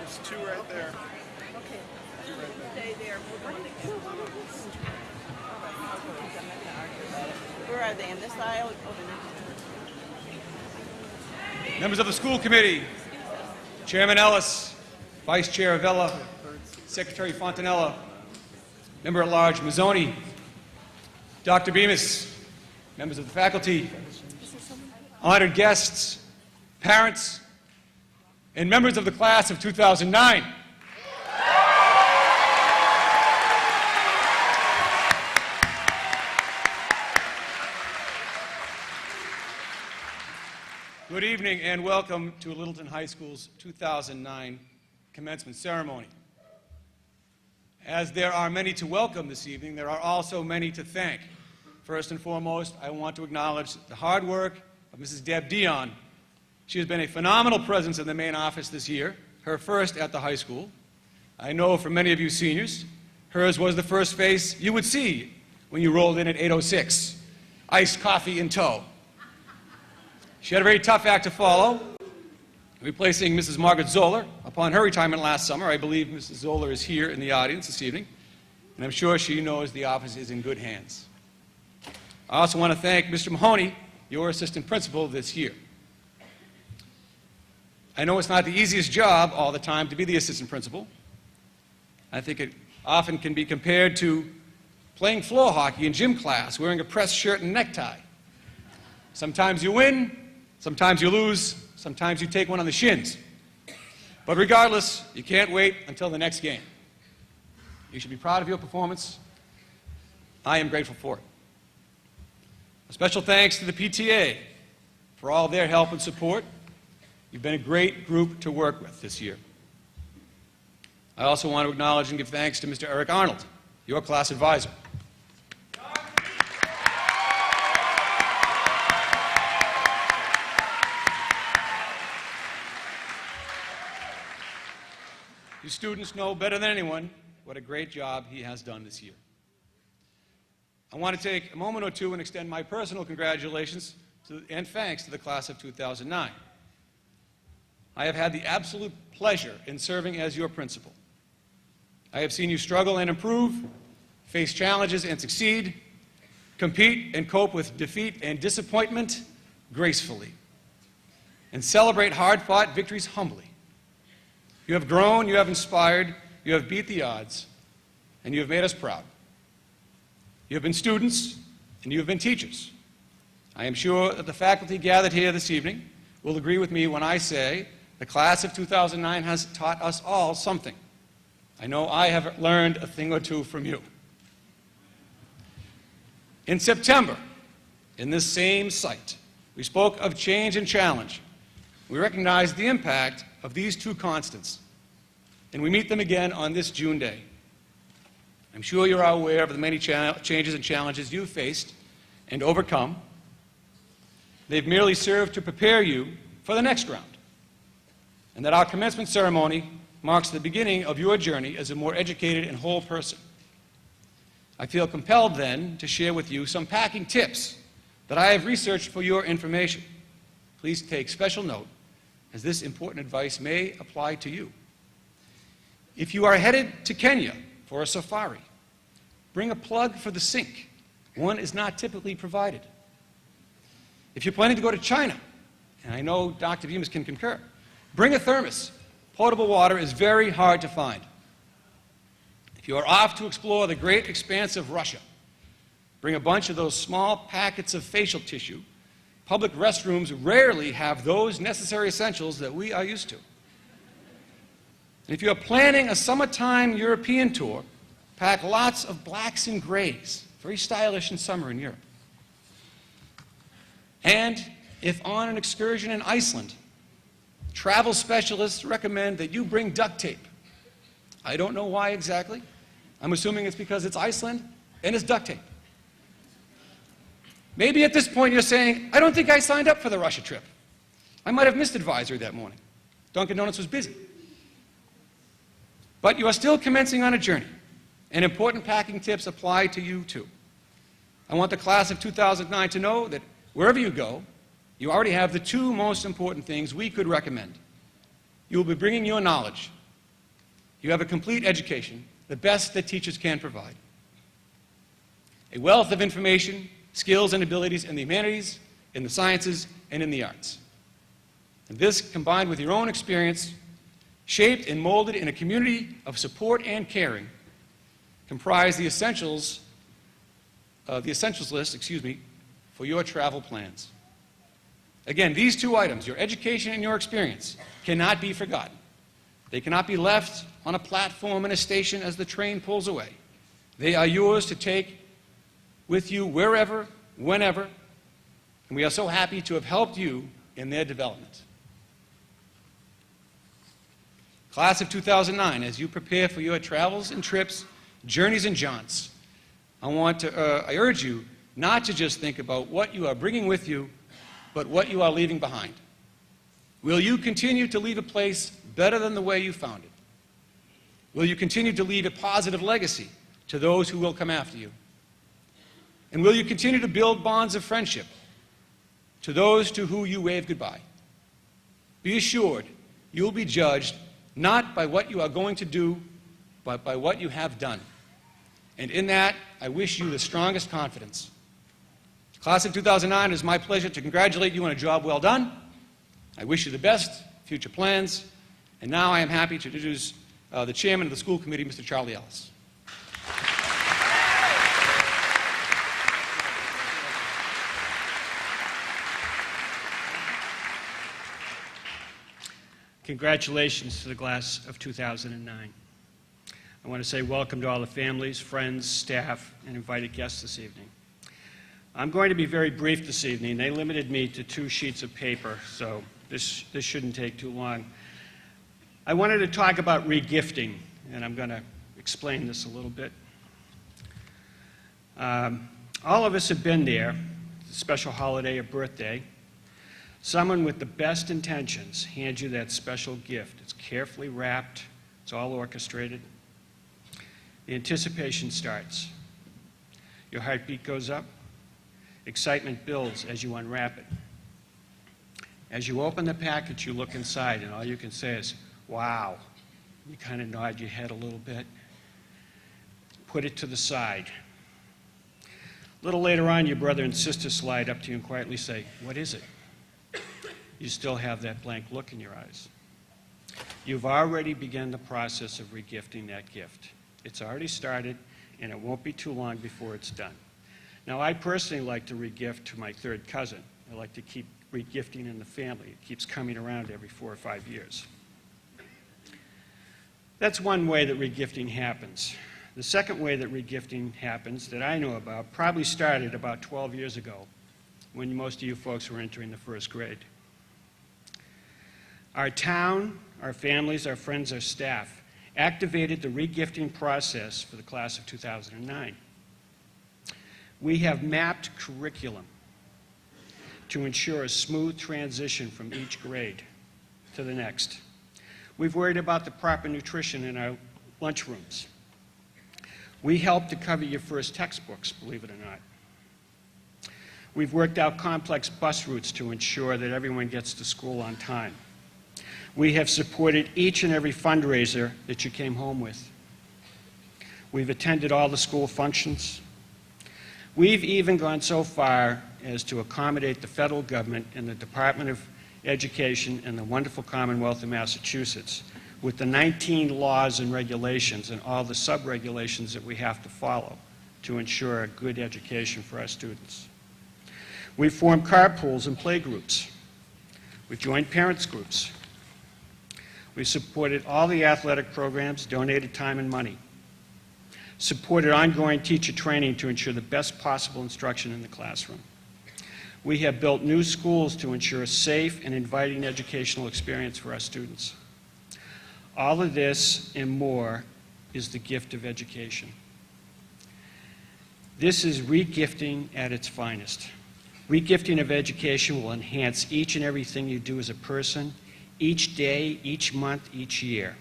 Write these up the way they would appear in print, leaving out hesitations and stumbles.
There's two right there. Okay. Stay there. Where are they? In this aisle? Oh, the next one. Members of the school committee, Chairman Ellis, Vice Chair Avella, Secretary Fontanella, Member at Large Mazzoni, Dr. Bemis, members of the faculty, honored guests, parents, and members of the class of 2009. Good evening and welcome to Littleton High School's 2009 commencement ceremony. As there are many to welcome this evening, there are also many to thank. First and foremost, I want to acknowledge the hard work of Mrs. Deb Dion. She has been a phenomenal presence in the main office this year, her first at the high school. I know for many of you seniors, hers was the first face you would see when you rolled in at 8:06, iced coffee in tow. She had a very tough act to follow, replacing Mrs. Margaret Zoller upon her retirement last summer. I believe Mrs. Zoller is here in the audience this evening, and I'm sure she knows the office is in good hands. I also want to thank Mr. Mahoney, your assistant principal this year. I know it's not the easiest job all the time to be the assistant principal. I think it often can be compared to playing floor hockey in gym class, wearing a pressed shirt and necktie. Sometimes you win, sometimes you lose, sometimes you take one on the shins. But regardless, you can't wait until the next game. You should be proud of your performance. I am grateful for it. A special thanks to the PTA for all their help and support. You've been a great group to work with this year. I also want to acknowledge and give thanks to Mr. Eric Arnold, your class advisor. You students know better than anyone what a great job he has done this year. I want to take a moment or two and extend my personal congratulations and thanks to the class of 2009. I have had the absolute pleasure in serving as your principal. I have seen you struggle and improve, face challenges and succeed, compete and cope with defeat and disappointment gracefully, and celebrate hard-fought victories humbly. You have grown, you have inspired, you have beat the odds, and you have made us proud. You have been students, and you have been teachers. I am sure that the faculty gathered here this evening will agree with me when I say the class of 2009 has taught us all something. I know I have learned a thing or two from you. In September, in this same site, we spoke of change and challenge. We recognized the impact of these two constants, and we meet them again on this June day. I'm sure you're aware of the many changes and challenges you've faced and overcome. They've merely served to prepare you for the next round, and that our commencement ceremony marks the beginning of your journey as a more educated and whole person. I feel compelled then to share with you some packing tips that I have researched for your information. Please take special note, as this important advice may apply to you. If you are headed to Kenya for a safari, bring a plug for the sink. One is not typically provided. If you're planning to go to China, and I know Dr. Bemis can concur, bring a thermos. Potable water is very hard to find. If you are off to explore the great expanse of Russia, bring a bunch of those small packets of facial tissue. Public restrooms rarely have those necessary essentials that we are used to. And if you are planning a summertime European tour, pack lots of blacks and grays, very stylish in summer in Europe. And if on an excursion in Iceland, travel specialists recommend that you bring duct tape. I don't know why exactly. I'm assuming it's because it's Iceland and it's duct tape. Maybe at this point you're saying, I don't think I signed up for the Russia trip. I might have missed advisory that morning. Dunkin' Donuts was busy. But you are still commencing on a journey, and important packing tips apply to you too. I want the class of 2009 to know that wherever you go, you already have the two most important things we could recommend. You will be bringing your knowledge, You have a complete education, the best that teachers can provide. A wealth of information, skills, and abilities in the humanities, in the sciences, and in the arts. And this, combined with your own experience, shaped and molded in a community of support and caring, comprise the essentials list, for your travel plans. Again, these two items, your education and your experience, cannot be forgotten. They cannot be left on a platform in a station as the train pulls away. They are yours to take with you wherever, whenever, and we are so happy to have helped you in their development. Class of 2009, as you prepare for your travels and trips, journeys and jaunts, I urge you not to just think about what you are bringing with you, but what you are leaving behind. Will you continue to leave a place better than the way you found it? Will you continue to leave a positive legacy to those who will come after you? And will you continue to build bonds of friendship to those to whom you wave goodbye? Be assured you will be judged not by what you are going to do, but by what you have done. And in that, I wish you the strongest confidence. Class of 2009, it is my pleasure to congratulate you on a job well done. I wish you the best future plans. And now I am happy to introduce the chairman of the school committee, Mr. Charlie Ellis. Congratulations to the class of 2009. I want to say welcome to all the families, friends, staff, and invited guests this evening. I'm going to be very brief this evening. They limited me to 2 sheets of paper, so this shouldn't take too long. I wanted to talk about regifting, and I'm going to explain this a little bit. All of us have been there, a special holiday or birthday. Someone with the best intentions hands you that special gift. It's carefully wrapped, it's all orchestrated. The anticipation starts. Your heartbeat goes up. Excitement builds as you unwrap it. As you open the package, you look inside, and all you can say is, wow. You kind of nod your head a little bit. Put it to the side. A little later on, your brother and sister slide up to you and quietly say, what is it? You still have that blank look in your eyes. You've already begun the process of regifting that gift. It's already started, and it won't be too long before it's done. Now, I personally like to regift to my third cousin. I like to keep regifting in the family. It keeps coming around every 4 or 5 years. That's one way that regifting happens. The second way that regifting happens that I know about probably started about 12 years ago when most of you folks were entering the first grade. Our town, our families, our friends, our staff activated the regifting process for the class of 2009. We have mapped curriculum to ensure a smooth transition from each grade to the next. We've worried about the proper nutrition in our lunchrooms. We helped to cover your first textbooks, believe it or not. We've worked out complex bus routes to ensure that everyone gets to school on time. We have supported each and every fundraiser that you came home with. We've attended all the school functions. We've even gone so far as to accommodate the federal government and the Department of Education and the wonderful Commonwealth of Massachusetts with the 19 laws and regulations and all the sub-regulations that we have to follow to ensure a good education for our students. We've formed carpools and playgroups. We've joined parents groups. We've supported all the athletic programs, donated time and money, supported ongoing teacher training to ensure the best possible instruction in the classroom. We have built new schools to ensure a safe and inviting educational experience for our students. All of this and more is the gift of education. This is regifting at its finest. Regifting of education will enhance each and everything you do as a person, each day, each month, each year.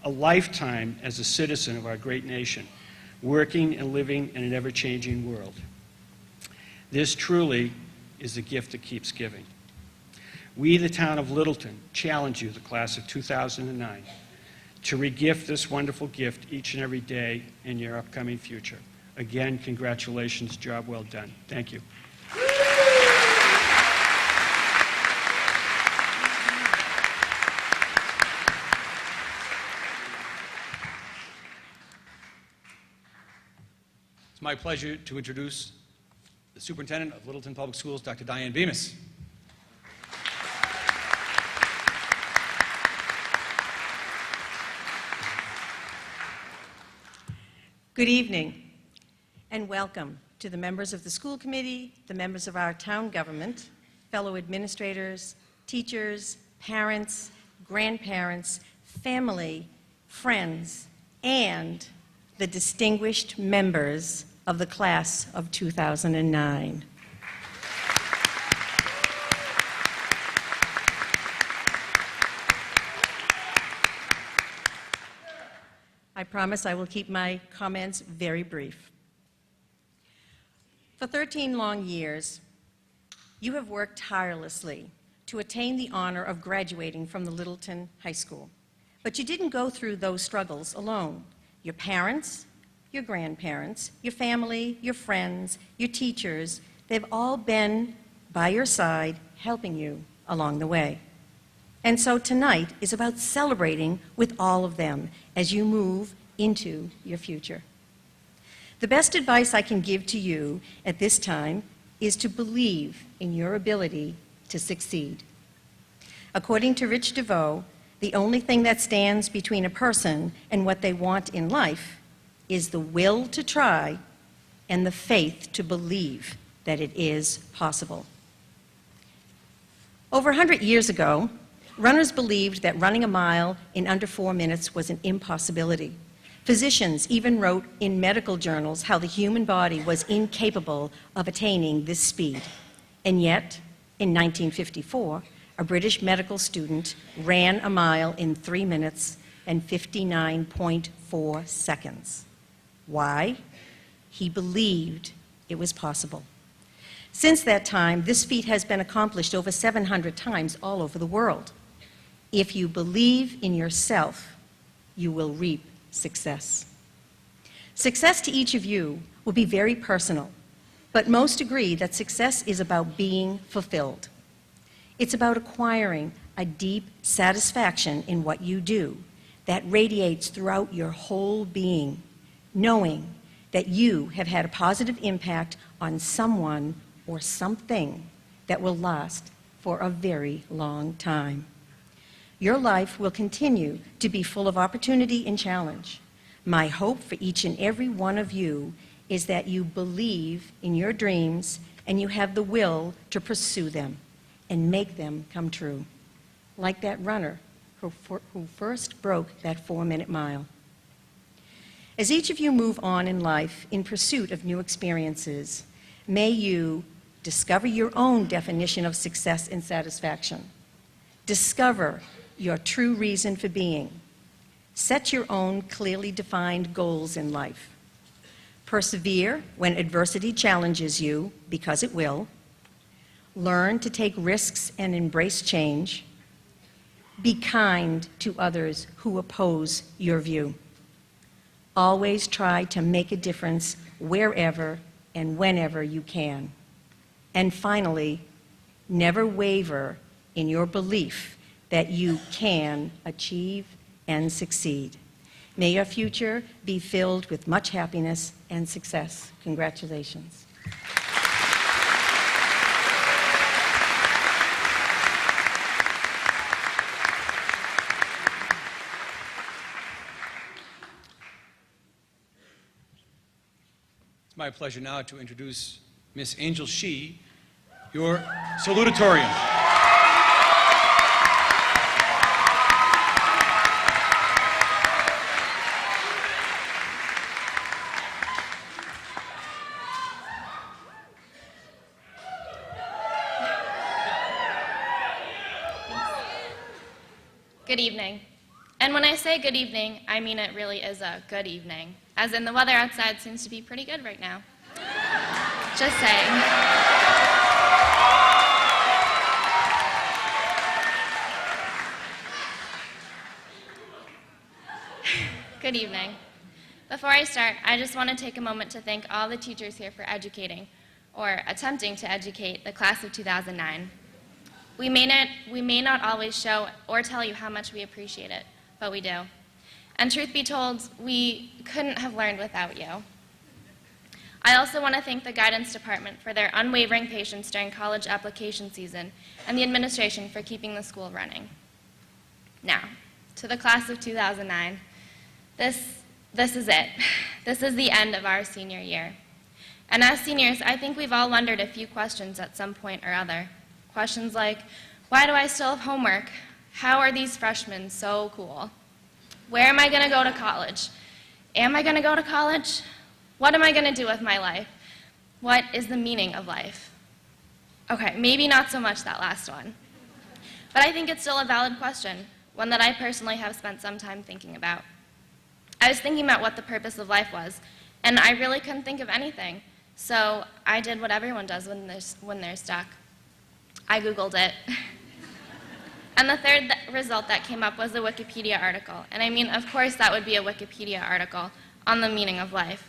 A lifetime as a citizen of our great nation, working and living in an ever-changing world. This truly is the gift that keeps giving. We, the town of Littleton, challenge you, the class of 2009, to regift this wonderful gift each and every day in your upcoming future. Again, congratulations, job well done. Thank you. It's my pleasure to introduce the Superintendent of Littleton Public Schools, Dr. Diane Bemis. Good evening, and welcome to the members of the school committee, the members of our town government, fellow administrators, teachers, parents, grandparents, family, friends, and the distinguished members of the class of 2009. I promise I will keep my comments very brief. For 13 long years, you have worked tirelessly to attain the honor of graduating from the Littleton High School. But you didn't go through those struggles alone. Your parents, your grandparents, your family, your friends, your teachers, they've all been by your side helping you along the way. And so tonight is about celebrating with all of them as you move into your future. The best advice I can give to you at this time is to believe in your ability to succeed. According to Rich DeVoe, the only thing that stands between a person and what they want in life is the will to try and the faith to believe that it is possible. Over 100 years ago, runners believed that running a mile in under 4 minutes was an impossibility. Physicians even wrote in medical journals how the human body was incapable of attaining this speed. And yet, in 1954, a British medical student ran a mile in 3 minutes and 59.4 seconds. Why? He believed it was possible. Since that time, this feat has been accomplished over 700 times all over the world. If you believe in yourself, you will reap success. Success to each of you will be very personal, but most agree that success is about being fulfilled. It's about acquiring a deep satisfaction in what you do that radiates throughout your whole being, knowing that you have had a positive impact on someone or something that will last for a very long time. Your life will continue to be full of opportunity and challenge. My hope for each and every one of you is that you believe in your dreams and you have the will to pursue them and make them come true, like that runner who first broke that 4-minute mile. As each of you move on in life in pursuit of new experiences, may you discover your own definition of success and satisfaction. Discover your true reason for being. Set your own clearly defined goals in life. Persevere when adversity challenges you, because it will. Learn to take risks and embrace change. Be kind to others who oppose your view. Always try to make a difference wherever and whenever you can. And finally, never waver in your belief that you can achieve and succeed. May your future be filled with much happiness and success. Congratulations. It's my pleasure now to introduce Miss Angel Shee, your salutatorian. Good evening. And when I say good evening, I mean it really is a good evening, as in the weather outside seems to be pretty good right now. Just saying. Good evening. Before I start, I just want to take a moment to thank all the teachers here for educating, or attempting to educate, the class of 2009. We may not always show or tell you how much we appreciate it, but we do. And truth be told, we couldn't have learned without you. I also want to thank the guidance department for their unwavering patience during college application season and the administration for keeping the school running. Now, to the class of 2009, this is it. This is the end of our senior year. And as seniors, I think we've all wondered a few questions at some point or other. Questions like, why do I still have homework? How are these freshmen so cool? Where am I going to go to college? Am I going to go to college? What am I going to do with my life? What is the meaning of life? Okay, maybe not so much that last one. But I think it's still a valid question, one that I personally have spent some time thinking about. I was thinking about what the purpose of life was, and I really couldn't think of anything. So I did what everyone does when they're stuck. I Googled it. And the third result that came up was a Wikipedia article. And I mean, of course that would be a Wikipedia article on the meaning of life.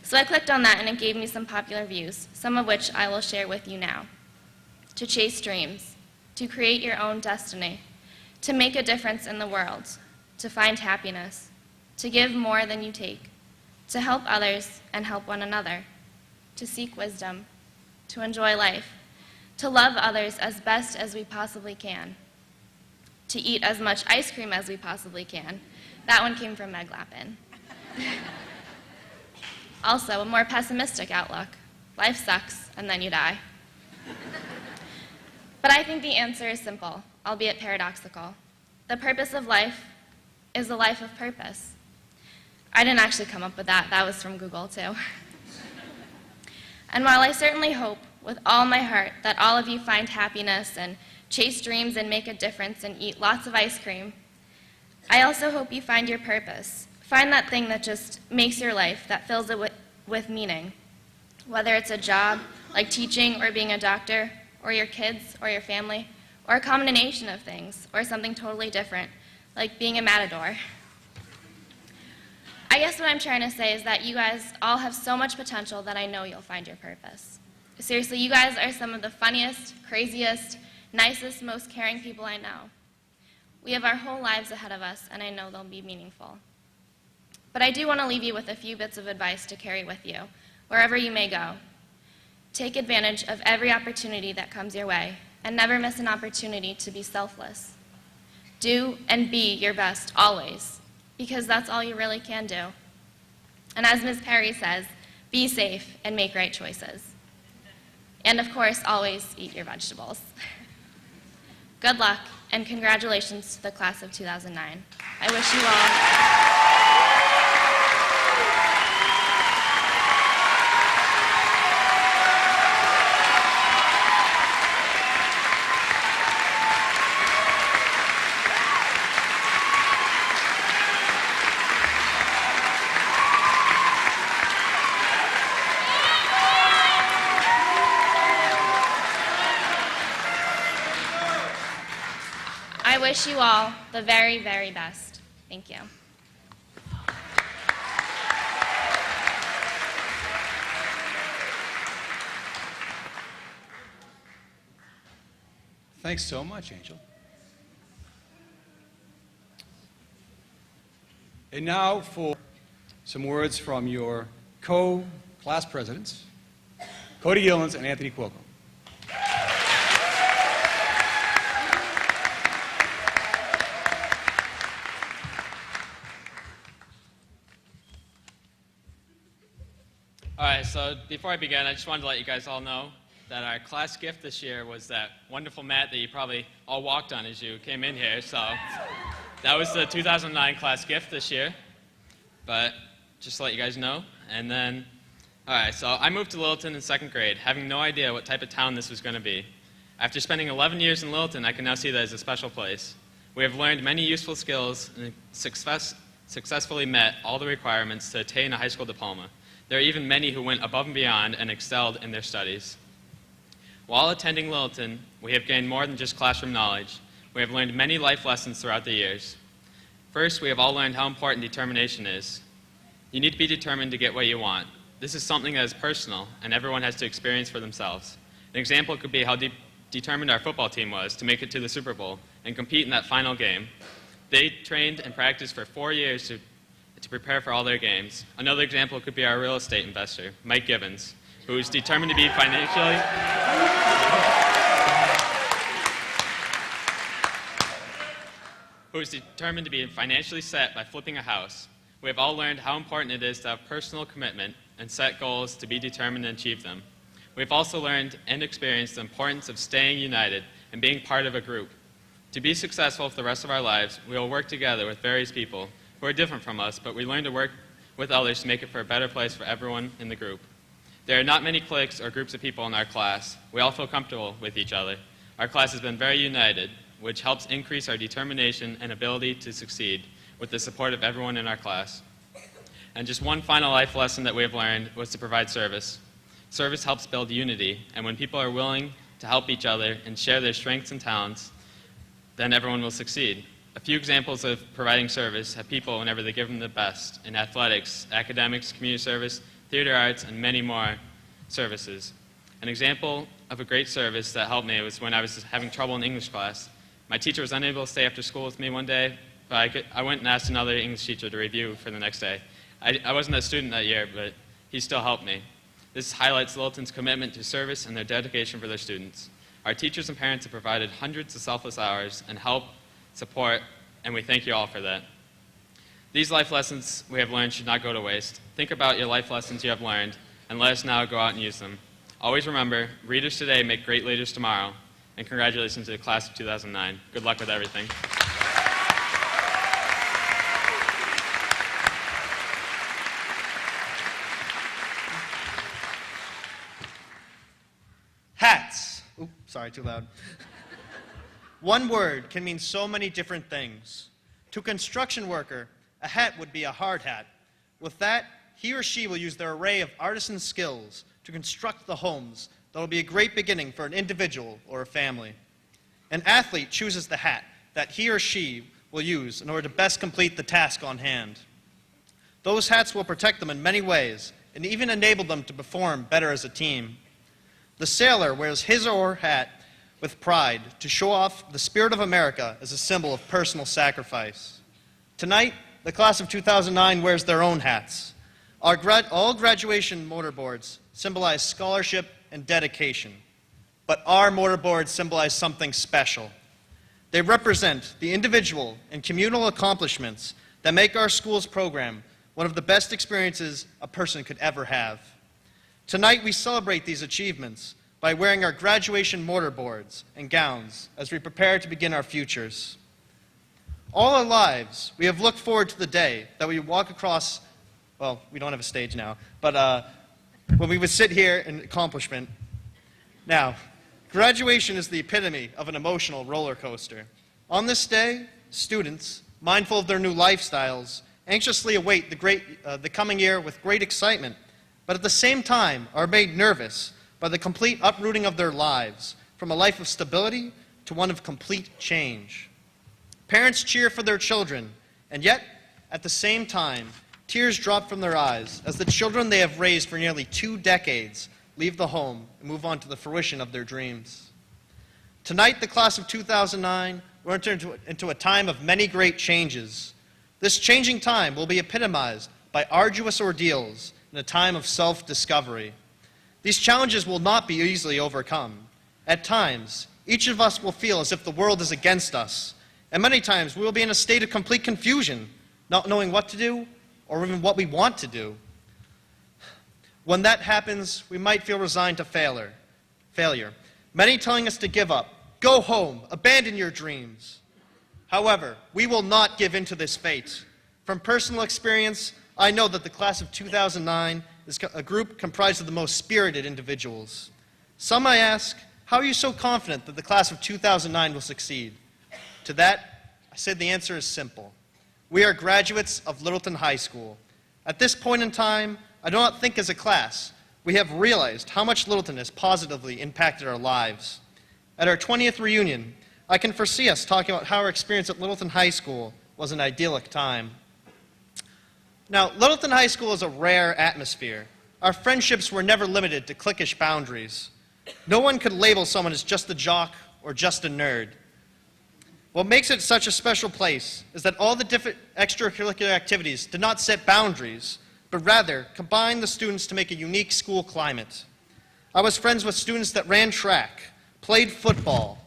So I clicked on that and it gave me some popular views, some of which I will share with you now. To chase dreams, to create your own destiny, to make a difference in the world, to find happiness, to give more than you take, to help others and help one another, to seek wisdom, to enjoy life, to love others as best as we possibly can, to eat as much ice cream as we possibly can. That one came from Meg Lappin. Also, a more pessimistic outlook. Life sucks, and then you die. But I think the answer is simple, albeit paradoxical. The purpose of life is a life of purpose. I didn't actually come up with that. That was from Google, too. And while I certainly hope with all my heart that all of you find happiness and chase dreams and make a difference and eat lots of ice cream, I also hope you find your purpose. Find that thing that just makes your life, that fills it with meaning. Whether it's a job, like teaching or being a doctor, or your kids or your family, or a combination of things, or something totally different, like being a matador. I guess what I'm trying to say is that you guys all have so much potential that I know you'll find your purpose. Seriously, you guys are some of the funniest, craziest, nicest, most caring people I know. We have our whole lives ahead of us, and I know they'll be meaningful. But I do want to leave you with a few bits of advice to carry with you, wherever you may go. Take advantage of every opportunity that comes your way, and never miss an opportunity to be selfless. Do and be your best, always, because that's all you really can do. And as Ms. Perry says, be safe and make right choices. And of course, always eat your vegetables. Good luck, and congratulations to the class of 2009. I wish you all... I wish you all the very, very best. Thank you. Thanks so much, Angel. And now for some words from your co-class presidents, Cody Gillens and Anthony Quilco. All right, so before I begin, I just wanted to let you guys all know that our class gift this year was that wonderful mat that you probably all walked on as you came in here. So that was the 2009 class gift this year, but just to let you guys know. And then, all right, so I moved to Littleton in second grade, having no idea what type of town this was going to be. After spending 11 years in Littleton, I can now see that as a special place. We have learned many useful skills and successfully met all the requirements to attain a high school diploma. There are even many who went above and beyond and excelled in their studies. While attending Littleton, we have gained more than just classroom knowledge. We have learned many life lessons throughout the years. First, we have all learned how important determination is. You need to be determined to get what you want. This is something that is personal, and everyone has to experience for themselves. An example could be how determined our football team was to make it to the Super Bowl and compete in that final game. They trained and practiced for 4 years to prepare for all their games. Another example could be our real estate investor, Mike Gibbons, who is determined to be financially set by flipping a house. We have all learned how important it is to have personal commitment and set goals to be determined and achieve them. We've also learned and experienced the importance of staying united and being part of a group. To be successful for the rest of our lives, we will work together with various people who are different from us, but we learn to work with others to make it for a better place for everyone in the group. There are not many cliques or groups of people in our class. We all feel comfortable with each other. Our class has been very united, which helps increase our determination and ability to succeed with the support of everyone in our class. And just one final life lesson that we have learned was to provide service. Service helps build unity, and when people are willing to help each other and share their strengths and talents, then everyone will succeed. A few examples of providing service have people whenever they give them the best in athletics, academics, community service, theater arts, and many more services. An example of a great service that helped me was when I was having trouble in English class. My teacher was unable to stay after school with me one day, but I went and asked another English teacher to review for the next day. I wasn't a student that year, but he still helped me. This highlights Littleton's commitment to service and their dedication for their students. Our teachers and parents have provided hundreds of selfless hours and help, support, and we thank you all for that. These life lessons we have learned should not go to waste. Think about your life lessons you have learned, and let us now go out and use them. Always remember, readers today make great leaders tomorrow, and congratulations to the class of 2009. Good luck with everything. Hats. Oops, sorry, too loud. One word can mean so many different things. To a construction worker, a hat would be a hard hat. With that, he or she will use their array of artisan skills to construct the homes that will be a great beginning for an individual or a family. An athlete chooses the hat that he or she will use in order to best complete the task on hand. Those hats will protect them in many ways and even enable them to perform better as a team. The sailor wears his or her hat with pride to show off the spirit of America as a symbol of personal sacrifice. Tonight, the class of 2009 wears their own hats. All graduation mortarboards symbolize scholarship and dedication, but our mortarboards symbolize something special. They represent the individual and communal accomplishments that make our school's program one of the best experiences a person could ever have. Tonight, we celebrate these achievements by wearing our graduation mortarboards and gowns as we prepare to begin our futures. All our lives, we have looked forward to the day that we walk across, well, we don't have a stage now, but when we would sit here in accomplishment. Now, graduation is the epitome of an emotional roller coaster. On this day, students, mindful of their new lifestyles, anxiously await the coming year with great excitement, but at the same time are made nervous by the complete uprooting of their lives from a life of stability to one of complete change. Parents cheer for their children, and yet, at the same time, tears drop from their eyes as the children they have raised for nearly 2 decades leave the home and move on to the fruition of their dreams. Tonight, the class of 2009 will enter into a time of many great changes. This changing time will be epitomized by arduous ordeals in a time of self-discovery. These challenges will not be easily overcome. At times, each of us will feel as if the world is against us, and many times we will be in a state of complete confusion, not knowing what to do or even what we want to do. When that happens, we might feel resigned to failure, many telling us to give up, go home, abandon your dreams. However, we will not give in to this fate. From personal experience, I know that the class of 2009 is a group comprised of the most spirited individuals. Some I ask, how are you so confident that the class of 2009 will succeed? To that, I say the answer is simple. We are graduates of Littleton High School. At this point in time, I do not think as a class we have realized how much Littleton has positively impacted our lives. At our 20th reunion, I can foresee us talking about how our experience at Littleton High School was an idyllic time. Now, Littleton High School is a rare atmosphere. Our friendships were never limited to cliquish boundaries. No one could label someone as just a jock or just a nerd. What makes it such a special place is that all the different extracurricular activities did not set boundaries, but rather combined the students to make a unique school climate. I was friends with students that ran track, played football,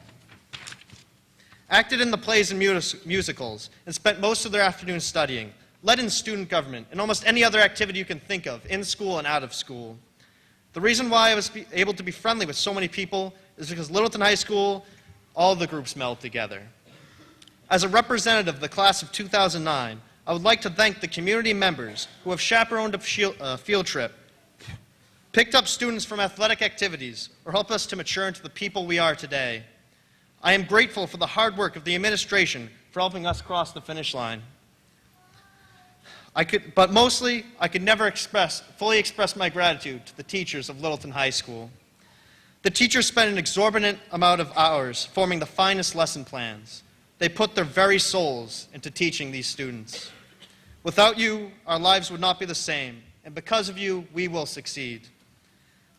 acted in the plays and musicals, and spent most of their afternoons studying, led in student government, and almost any other activity you can think of, in school and out of school. The reason why I was able to be friendly with so many people is because Littleton High School, all the groups meld together. As a representative of the class of 2009, I would like to thank the community members who have chaperoned a field trip, picked up students from athletic activities, or helped us to mature into the people we are today. I am grateful for the hard work of the administration for helping us cross the finish line. But mostly, I could never fully express my gratitude to the teachers of Littleton High School. The teachers spent an exorbitant amount of hours forming the finest lesson plans. They put their very souls into teaching these students. Without you, our lives would not be the same, and because of you, we will succeed.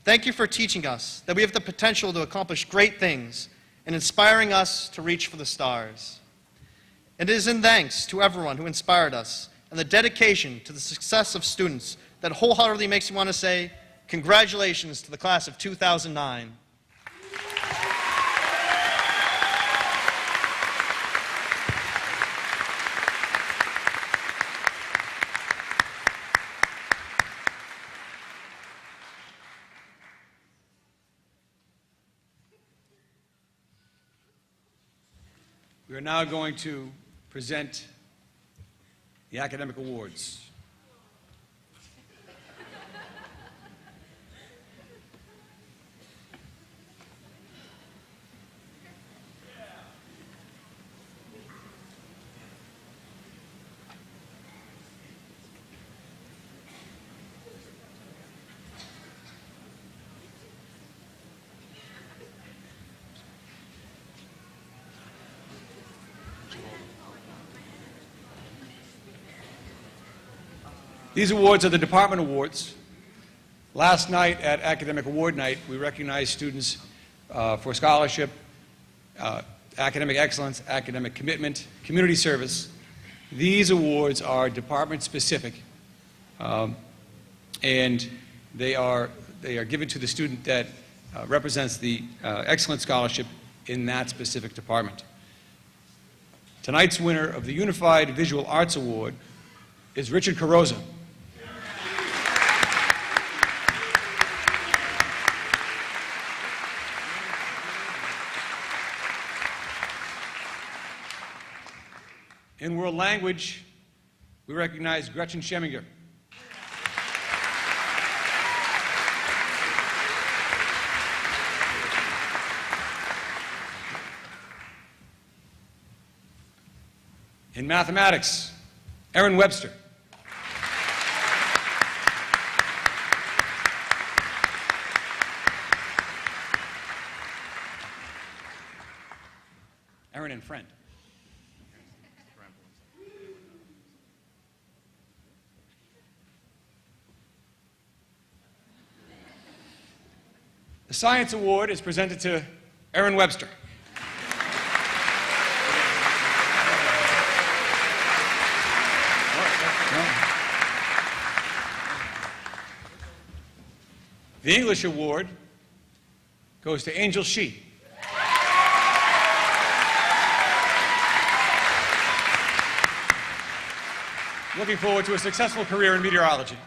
Thank you for teaching us that we have the potential to accomplish great things and inspiring us to reach for the stars. It is in thanks to everyone who inspired us and the dedication to the success of students that wholeheartedly makes me want to say, congratulations to the class of 2009. We are now going to present the academic awards. These awards are the department awards. Last night at Academic Award Night, we recognized students for scholarship, academic excellence, academic commitment, community service. These awards are department specific, and they are given to the student that represents the excellent scholarship in that specific department. Tonight's winner of the Unified Visual Arts Award is Richard Carrozza. In world language, we recognize Gretchen Scheminger. In mathematics, Aaron Webster. Aaron and friend. The Science Award is presented to Aaron Webster. The English Award goes to Angel Shee. Looking forward to a successful career in meteorology.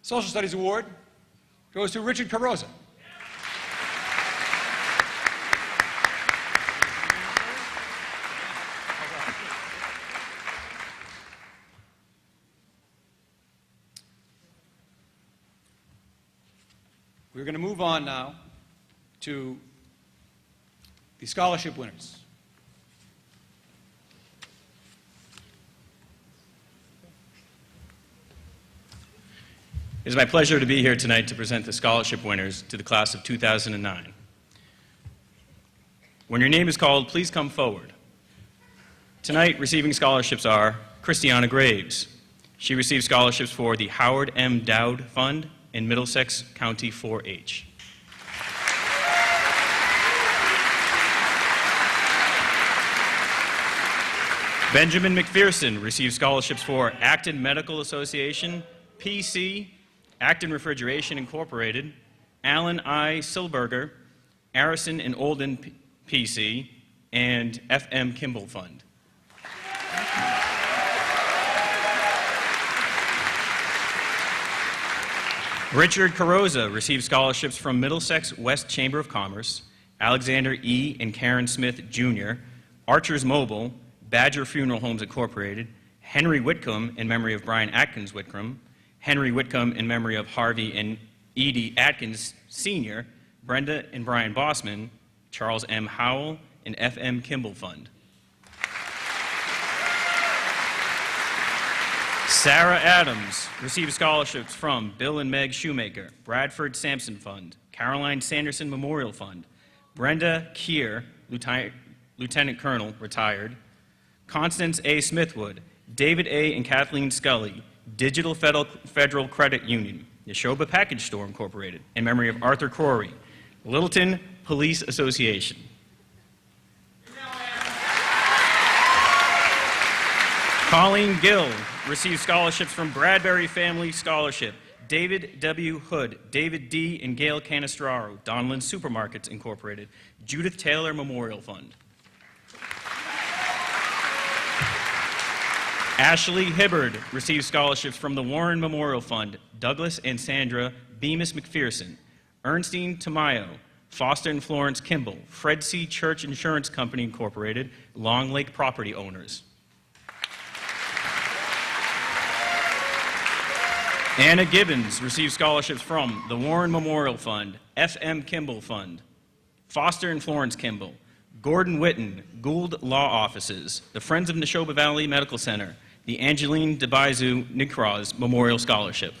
Social Studies Award goes to Richard Carrozza. We're going to move on now to the scholarship winners. It is my pleasure to be here tonight to present the scholarship winners to the class of 2009. When your name is called, please come forward. Tonight, receiving scholarships are Christiana Graves. She received scholarships for the Howard M. Dowd Fund and Middlesex County 4-H. Benjamin McPherson received scholarships for Acton Medical Association, PC, Acton Refrigeration Incorporated, Alan I. Silberger, Arison and Olden PC, and FM Kimball Fund. Richard Carroza received scholarships from Middlesex West Chamber of Commerce, Alexander E. and Karen Smith Jr., Archers Mobile, Badger Funeral Homes Incorporated, Henry Whitcomb in memory of Brian Atkins Whitcomb, Henry Whitcomb in memory of Harvey and Edie Atkins Sr., Brenda and Brian Bossman, Charles M. Howell, and FM Kimball Fund. Sarah Adams received scholarships from Bill and Meg Shoemaker, Bradford Sampson Fund, Caroline Sanderson Memorial Fund, Brenda Keir, Lieutenant Colonel, retired, Constance A. Smithwood, David A. and Kathleen Scully, Digital Federal Credit Union, Neshoba Package Store Incorporated, in memory of Arthur Corey, Littleton Police Association. Colleen Gill received scholarships from Bradbury Family Scholarship, David W. Hood, David D. and Gail Canestraro, Donlin Supermarkets Incorporated, Judith Taylor Memorial Fund. Ashley Hibbard received scholarships from the Warren Memorial Fund, Douglas and Sandra Bemis McPherson, Ernestine Tamayo, Foster and Florence Kimball, Fred C. Church Insurance Company Incorporated, Long Lake Property Owners. Anna Gibbons received scholarships from the Warren Memorial Fund, FM Kimball Fund, Foster and Florence Kimball, Gordon Witten, Gould Law Offices, the Friends of Neshoba Valley Medical Center, the Angeline Debizu Nicross Memorial Scholarship.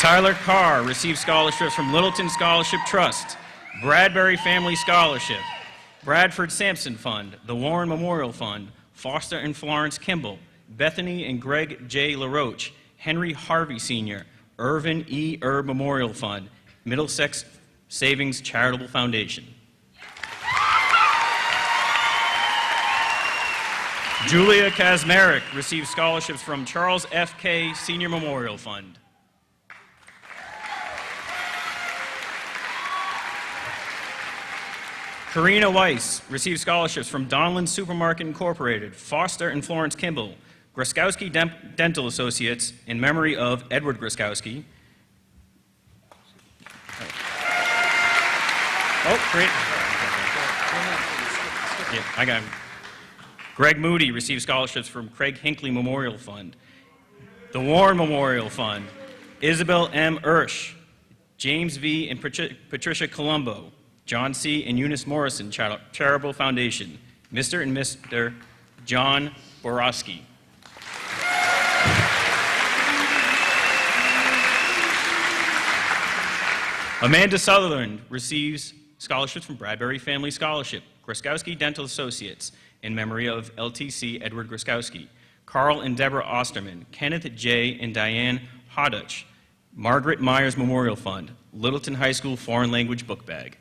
Tyler Carr received scholarships from Littleton Scholarship Trust, Bradbury Family Scholarship, Bradford Sampson Fund, the Warren Memorial Fund, Foster and Florence Kimball, Bethany and Greg J. LaRoche, Henry Harvey Sr., Irvin E. Erb Memorial Fund, Middlesex Savings Charitable Foundation. Julia Kazmarek received scholarships from Charles F. K. Senior Memorial Fund. Karina Weiss received scholarships from Donlin Supermarket Incorporated, Foster and Florence Kimball, Gruskowski Dental Associates in memory of Edward Gruskowski. Oh, great. Yeah, I got him. Greg Moody received scholarships from Craig Hinckley Memorial Fund, the Warren Memorial Fund, Isabel M. Ersch, James V. and Patricia Colombo, John C. and Eunice Morrison Charitable Foundation, Mr. and Mr. John Borowski. Amanda Sutherland receives scholarships from Bradbury Family Scholarship, Gruskowski Dental Associates, in memory of LTC Edward Gruskowski, Carl and Deborah Osterman, Kenneth J. and Diane Hoduch, Margaret Myers Memorial Fund, Littleton High School Foreign Language Book Bag.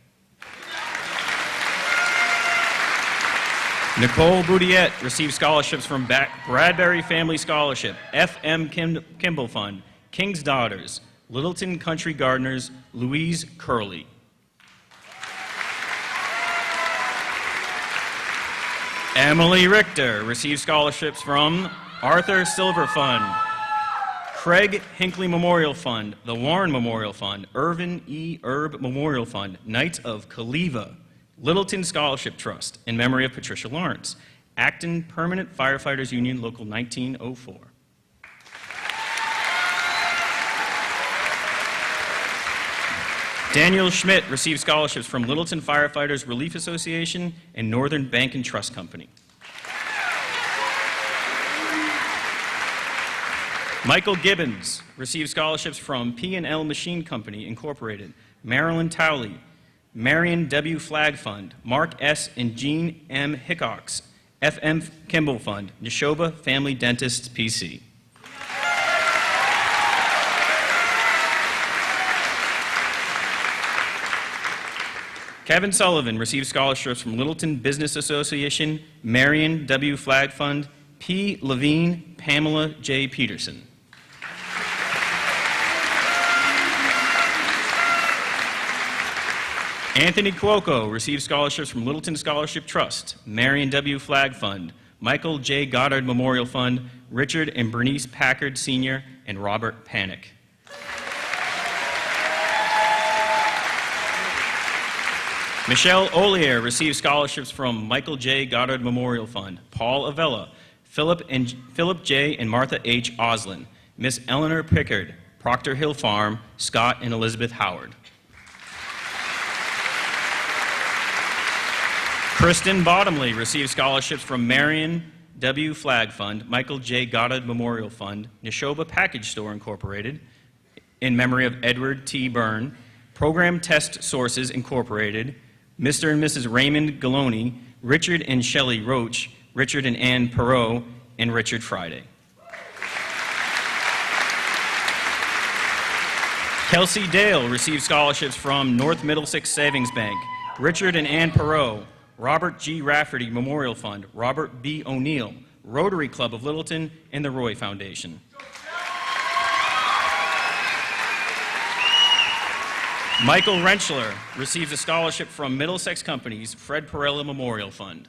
Nicole Boudiette received scholarships from Bradbury Family Scholarship, FM Kimball Fund, King's Daughters, Littleton Country Gardeners, Louise Curley. Emily Richter received scholarships from Arthur Silver Fund, Craig Hinckley Memorial Fund, the Warren Memorial Fund, Irvin E. Erb Memorial Fund, Knights of Kaliva, Littleton Scholarship Trust, in memory of Patricia Lawrence, Acton Permanent Firefighters Union, Local 1904. Daniel Schmidt received scholarships from Littleton Firefighters Relief Association and Northern Bank and Trust Company. Michael Gibbons received scholarships from P&L Machine Company, Incorporated, Marilyn Towley, Marion W. Flag Fund, Mark S. and Jean M. Hickox, F.M. Kimball Fund, Neshoba Family Dentists, P.C. Kevin Sullivan received scholarships from Littleton Business Association, Marion W. Flag Fund, P. Levine, Pamela J. Peterson. Anthony Cuoco received scholarships from Littleton Scholarship Trust, Marion W. Flag Fund, Michael J. Goddard Memorial Fund, Richard and Bernice Packard Sr., and Robert Panic. Michelle Olier received scholarships from Michael J. Goddard Memorial Fund, Paul Avella, Philip J. and Martha H. Oslin, Miss Eleanor Pickard, Proctor Hill Farm, Scott and Elizabeth Howard. Kristen Bottomley received scholarships from Marion W. Flag Fund, Michael J. Goddard Memorial Fund, Neshoba Package Store Incorporated, in memory of Edward T. Byrne, Program Test Sources Incorporated, Mr. and Mrs. Raymond Galoni, Richard and Shelley Roach, Richard and Ann Perot, and Richard Friday. Kelsey Dale received scholarships from North Middlesex Savings Bank, Richard and Ann Perot, Robert G. Rafferty Memorial Fund, Robert B. O'Neill, Rotary Club of Littleton, and the Roy Foundation. Michael Rentschler receives a scholarship from Middlesex Companies, Fred Perella Memorial Fund.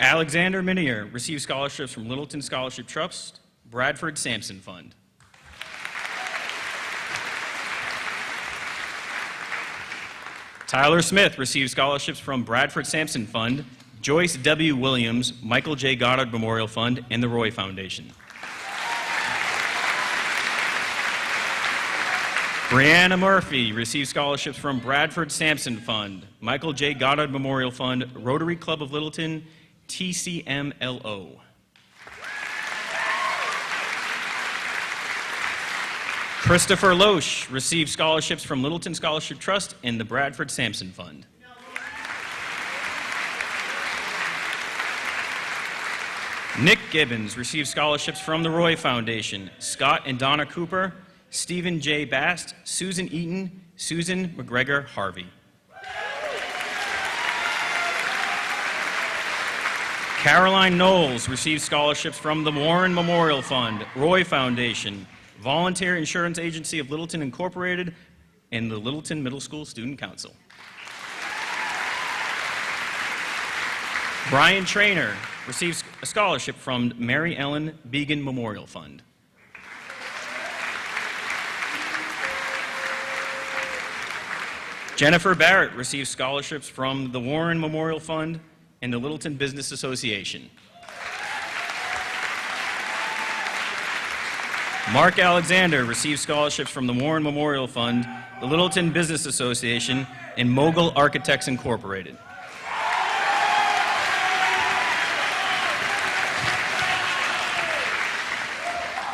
Alexander Minier receives scholarships from Littleton Scholarship Trust, Bradford Sampson Fund. Tyler Smith receives scholarships from Bradford Sampson Fund, Joyce W. Williams, Michael J. Goddard Memorial Fund, and the Roy Foundation. Brianna Murphy receives scholarships from Bradford Sampson Fund, Michael J. Goddard Memorial Fund, Rotary Club of Littleton, TCMLO. Christopher Loesch received scholarships from Littleton Scholarship Trust and the Bradford Sampson Fund. Nick Gibbons received scholarships from the Roy Foundation, Scott and Donna Cooper, Stephen J. Bast, Susan Eaton, Susan McGregor Harvey. Caroline Knowles received scholarships from the Warren Memorial Fund, Roy Foundation, Volunteer Insurance Agency of Littleton Incorporated, and the Littleton Middle School Student Council. Brian Traynor receives a scholarship from Mary Ellen Began Memorial Fund. Jennifer Barrett receives scholarships from the Warren Memorial Fund and the Littleton Business Association. Mark Alexander receives scholarships from the Warren Memorial Fund, the Littleton Business Association, and Mogul Architects Incorporated.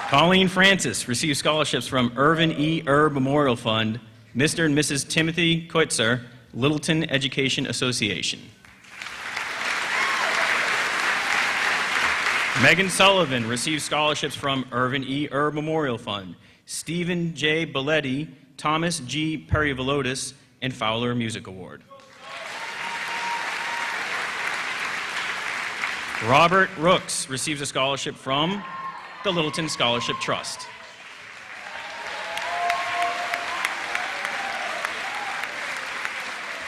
Colleen Francis receives scholarships from Irvin E. Erb Memorial Fund, Mr. and Mrs. Timothy Koitzer, Littleton Education Association. Megan Sullivan receives scholarships from Irvin E. Erb Memorial Fund, Stephen J. Belletti, Thomas G. Perry-Velotis, and Fowler Music Award. Robert Rooks receives a scholarship from the Littleton Scholarship Trust.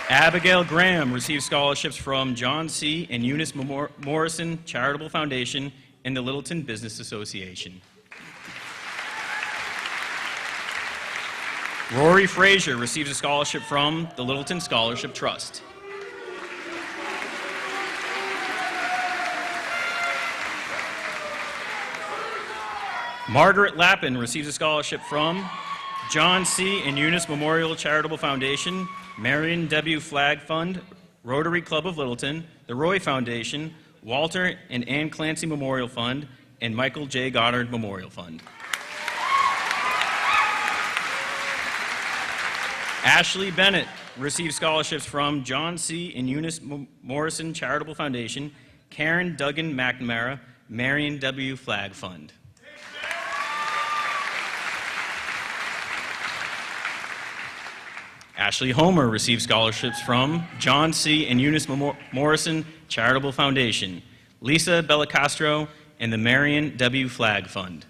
Abigail Graham receives scholarships from John C. and Eunice Morrison Charitable Foundation and the Littleton Business Association. Rory Frazier receives a scholarship from the Littleton Scholarship Trust. Margaret Lappin receives a scholarship from John C. and Eunice Memorial Charitable Foundation, Marion W. Flag Fund, Rotary Club of Littleton, the Roy Foundation, Walter and Ann Clancy Memorial Fund, and Michael J. Goddard Memorial Fund. Ashley Bennett received scholarships from John C. and Eunice Morrison Charitable Foundation, Karen Duggan McNamara, Marion W. Flag Fund. Ashley Homer received scholarships from John C. and Eunice Morrison Charitable Foundation, Lisa Bellicastro, and the Marion W. Flag Fund.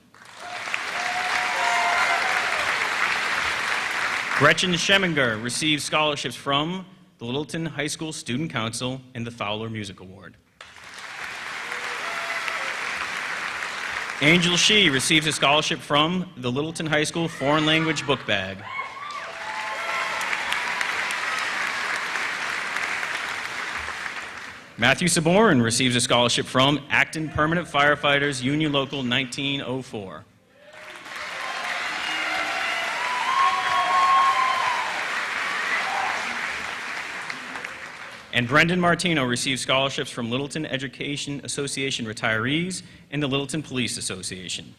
Gretchen Scheminger received scholarships from the Littleton High School Student Council and the Fowler Music Award. Angel Shee receives a scholarship from the Littleton High School Foreign Language Book Bag. Matthew Saborin receives a scholarship from Acton Permanent Firefighters Union Local 1904. And Brendan Martino receives scholarships from Littleton Education Association retirees and the Littleton Police Association.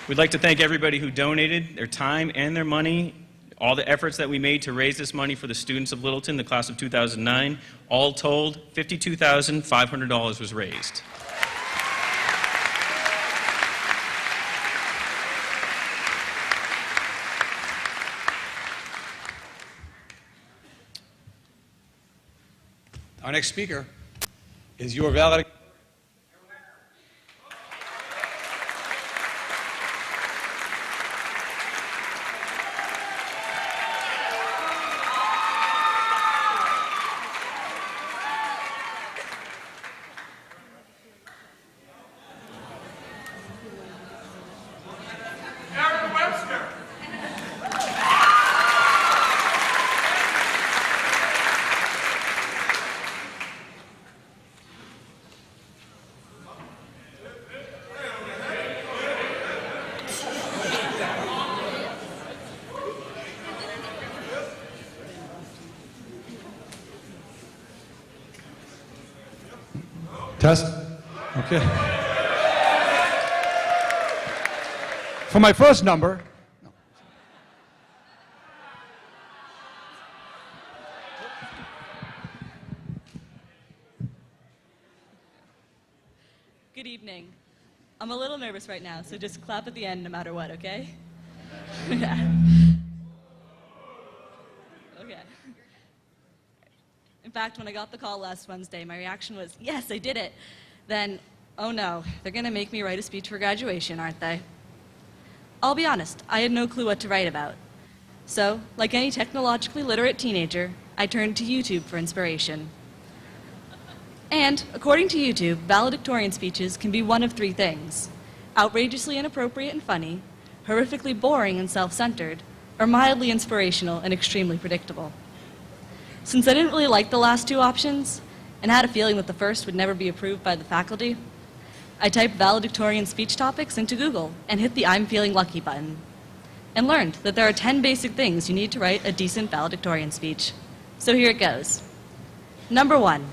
We'd like to thank everybody who donated their time and their money, all the efforts that we made to raise this money for the students of Littleton, the class of 2009. All told, $52,500 was raised. Our next speaker is your valedictorian. Test? Okay. For my first number, Good evening. I'm a little nervous right now, so just clap at the end no matter what, okay? Okay. Okay. In fact, when I got the call last Wednesday, my reaction was, yes, I did it. Then, oh no, they're gonna make me write a speech for graduation, aren't they? I'll be honest, I had no clue what to write about. So, like any technologically literate teenager, I turned to YouTube for inspiration. And, according to YouTube, valedictorian speeches can be one of three things: outrageously inappropriate and funny, horrifically boring and self-centered, or mildly inspirational and extremely predictable. Since I didn't really like the last two options, and had a feeling that the first would never be approved by the faculty, I typed valedictorian speech topics into Google and hit the I'm feeling lucky button, and learned that there are 10 basic things you need to write a decent valedictorian speech. So here it goes. Number 1,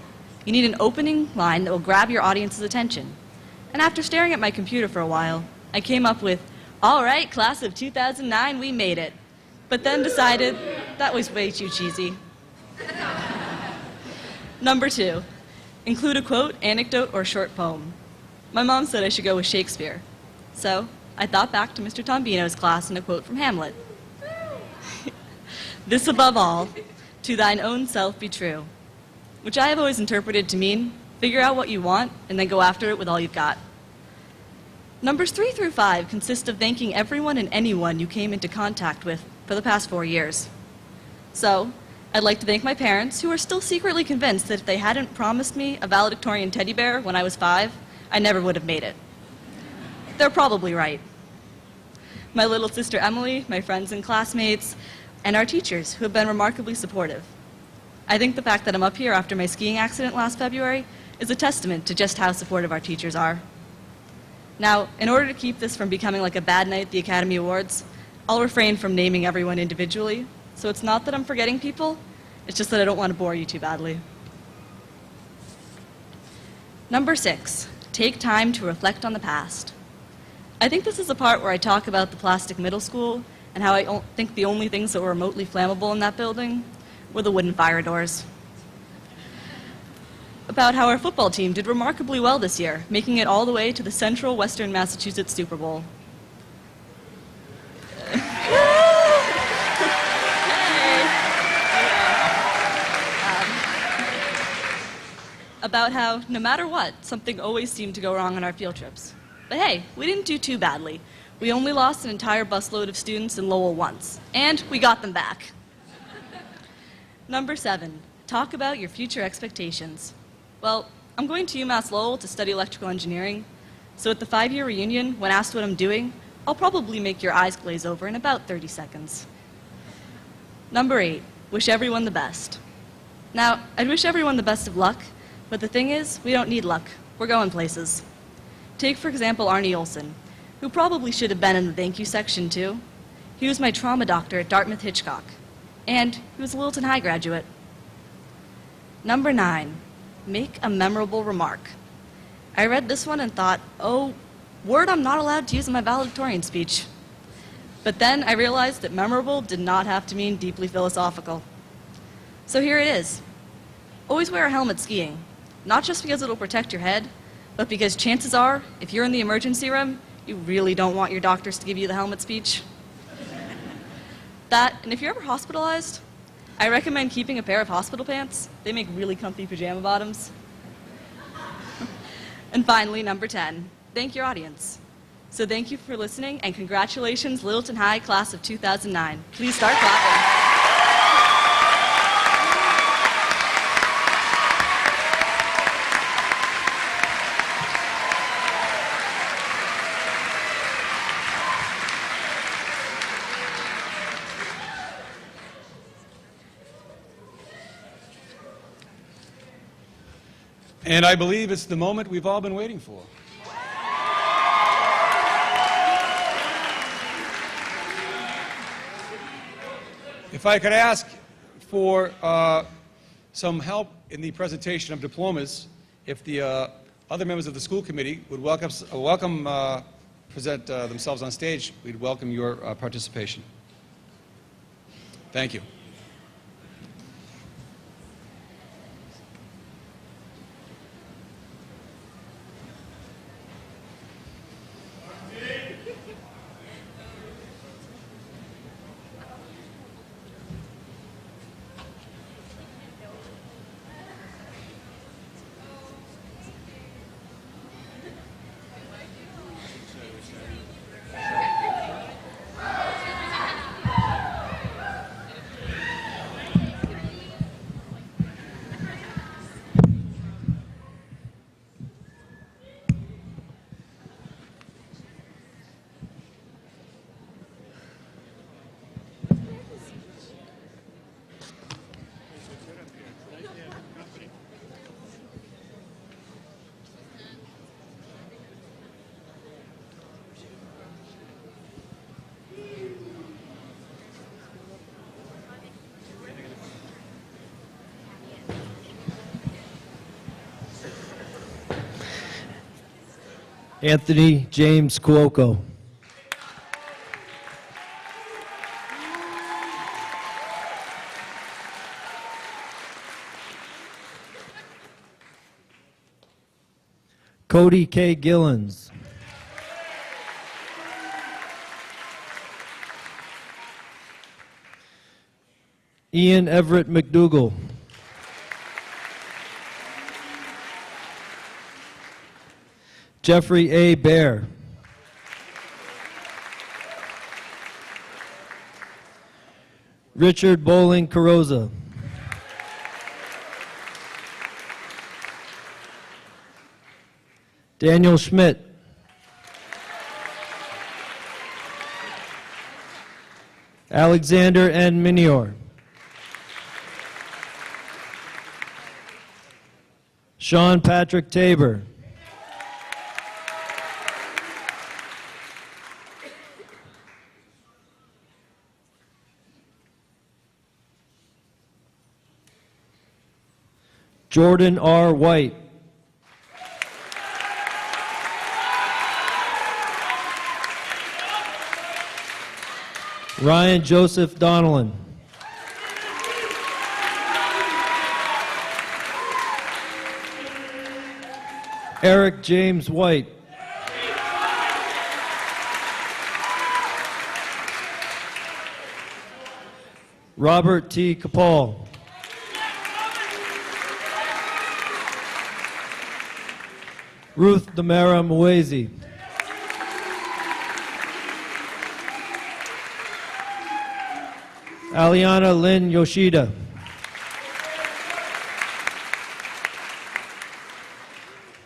you need an opening line that will grab your audience's attention. And after staring at my computer for a while, I came up with, all right, class of 2009, we made it. But then decided that was way too cheesy. Number 2, include a quote, anecdote, or short poem. My mom said I should go with Shakespeare. So I thought back to Mr. Tombino's class and a quote from Hamlet. This above all, to thine own self be true, which I have always interpreted to mean, figure out what you want and then go after it with all you've got. Numbers 3 through 5 consist of thanking everyone and anyone you came into contact with for the past 4 years. So, I'd like to thank my parents, who are still secretly convinced that if they hadn't promised me a valedictorian teddy bear when I was 5, I never would have made it. They're probably right. My little sister Emily, my friends and classmates, and our teachers, who have been remarkably supportive. I think the fact that I'm up here after my skiing accident last February is a testament to just how supportive our teachers are. Now, in order to keep this from becoming like a bad night at the Academy Awards, I'll refrain from naming everyone individually. So it's not that I'm forgetting people, It's just that I don't want to bore you too badly. Number 6, take time to reflect on the past. I think this is the part where I talk about the plastic middle school and how I think the only things that were remotely flammable in that building were the wooden fire doors. About how our football team did remarkably well this year, making it all the way to the Central Western Massachusetts Super Bowl. About how, no matter what, something always seemed to go wrong on our field trips. But hey, we didn't do too badly. We only lost an entire busload of students in Lowell once, and we got them back. Number 7, talk about your future expectations. Well, I'm going to UMass Lowell to study electrical engineering, so at the 5-year reunion, when asked what I'm doing, I'll probably make your eyes glaze over in about 30 seconds. Number 8, wish everyone the best. Now, I'd wish everyone the best of luck, but the thing is, we don't need luck. We're going places. Take, for example, Arnie Olson, who probably should have been in the thank you section, too. He was my trauma doctor at Dartmouth Hitchcock, and he was a Littleton High graduate. Number 9, make a memorable remark. I read this one and thought, oh, word I'm not allowed to use in my valedictorian speech. But then I realized that memorable did not have to mean deeply philosophical. So here it is. Always wear a helmet skiing. Not just because it'll protect your head, but because chances are, if you're in the emergency room, you really don't want your doctors to give you the helmet speech. That, and if you're ever hospitalized, I recommend keeping a pair of hospital pants. They make really comfy pajama bottoms. And finally, number 10, thank your audience. So thank you for listening, and congratulations, Littleton High class of 2009. Please start clapping. And I believe it's the moment we've all been waiting for. If I could ask for some help in the presentation of diplomas, if the other members of the school committee would present themselves on stage, we'd welcome your participation. Thank you. Anthony James Cuoco. Cody K. Gillens. Ian Everett McDougall. Jeffrey A. Baer. Richard Bowling Carroza. Daniel Schmidt. Alexander N. Minior. Sean Patrick Tabor. Jordan R. White. Ryan Joseph Donnellan. Eric James White. Robert T. Capal. Ruth Damara Mwezi. Aliana Lynn Yoshida.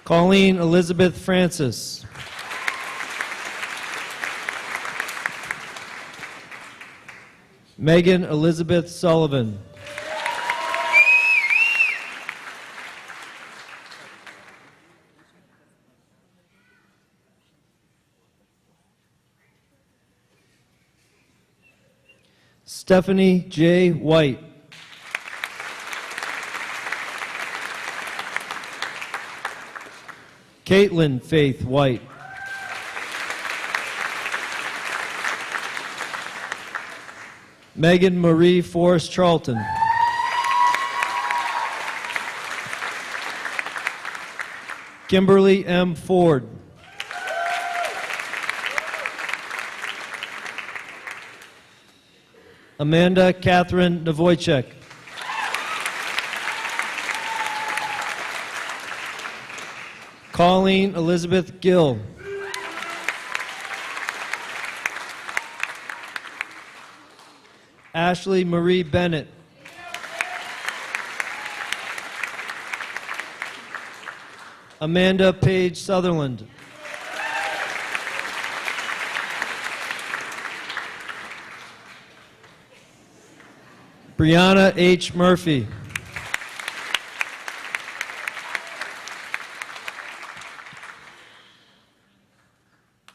Colleen Elizabeth Francis. Megan Elizabeth Sullivan. Stephanie J. White. Caitlin Faith White. Megan Marie Forrest Charlton. Kimberly M. Ford. Amanda Catherine Navoychek. Colleen Elizabeth Gill. Ashley Marie Bennett. Amanda Page Sutherland. Brianna H. Murphy.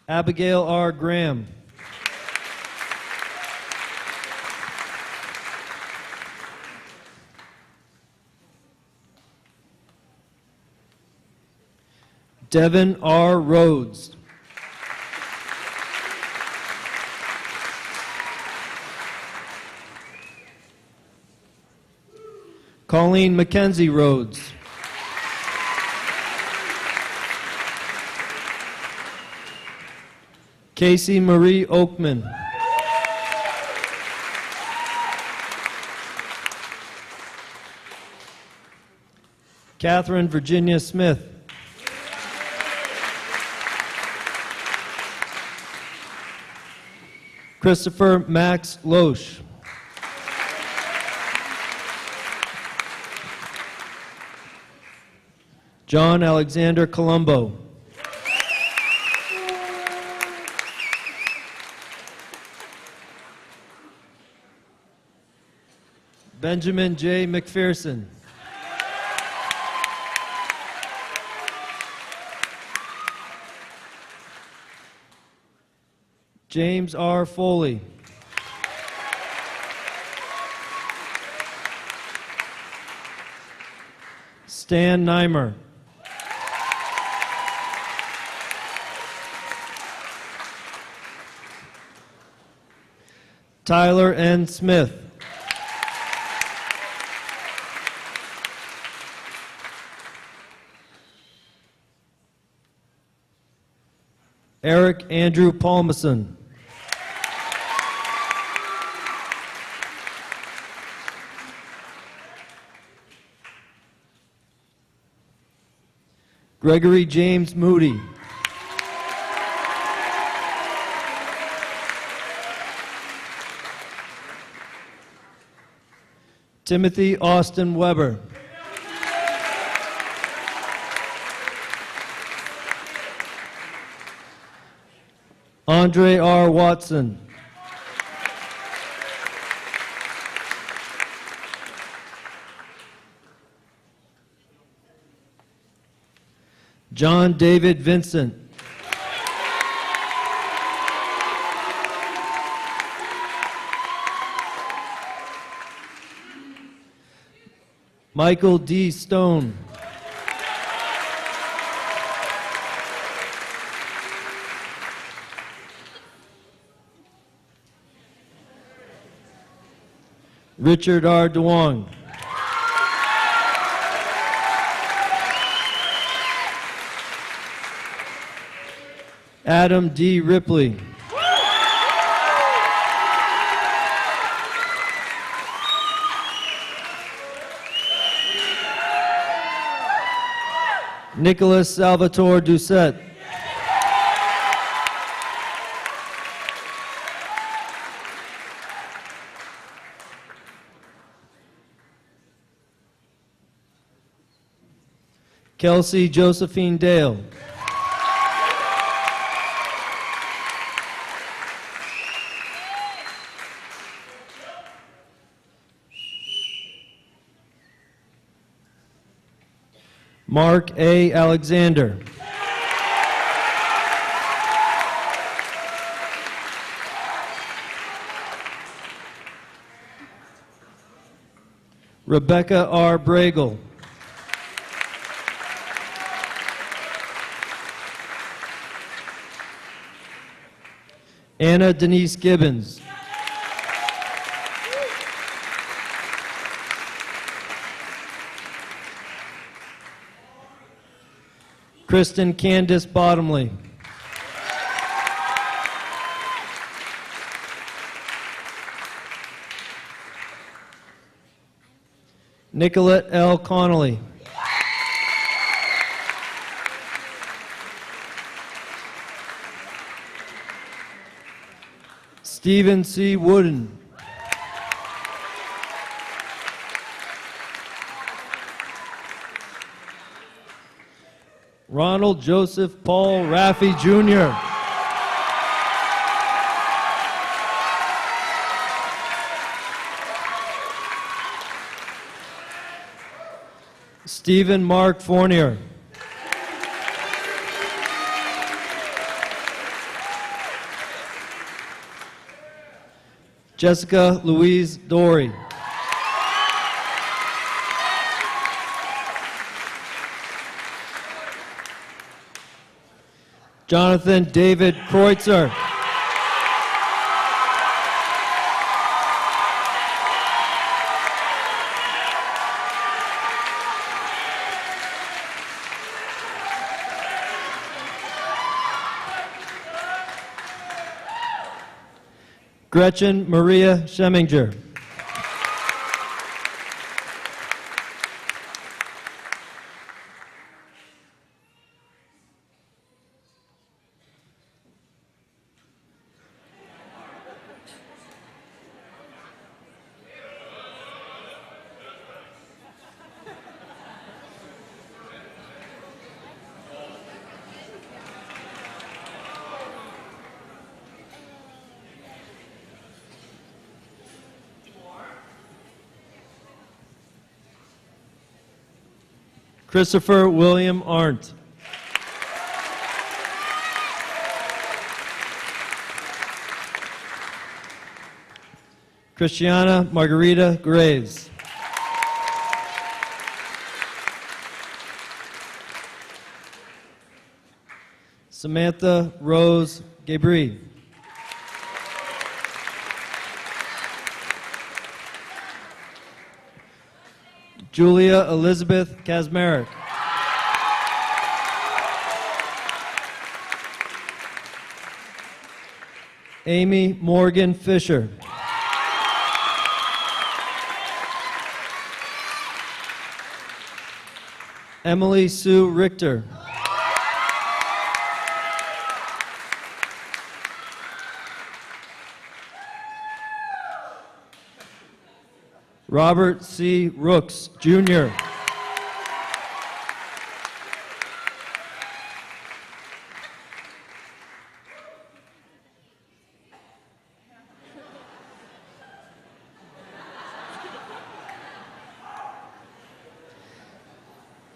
Abigail R. Graham. Devin R. Rhodes. Colleen Mackenzie Rhodes. Casey Marie Oakman. Catherine Virginia Smith. Christopher Max Loesch. John Alexander Colombo. Benjamin J. McPherson. James R. Foley. Stan Neimer. Tyler N. Smith. Eric Andrew Palmeson. Gregory James Moody. Timothy Austin Weber. Andre R. Watson. John David Vincent. Michael D. Stone. Richard R. DeWong. Adam D. Ripley. Nicholas Salvatore Doucette. Kelsey Josephine Dale. Mark A. Alexander. Rebecca R. Bragle. Anna Denise Gibbons. Kristen Candice Bottomley. Nicolette L. Connolly. Stephen C. Wooden. Ronald Joseph Paul Raffi Jr. Stephen Mark Fournier. Jessica Louise Dory. Jonathan David Kreutzer. Gretchen Maria Scheminger. Christopher William Arndt. Christiana Margarita Graves. Samantha Rose Gabri. Julia Elizabeth Kazmarek. Amy Morgan Fisher. Emily Sue Richter. Robert C. Rooks, Jr.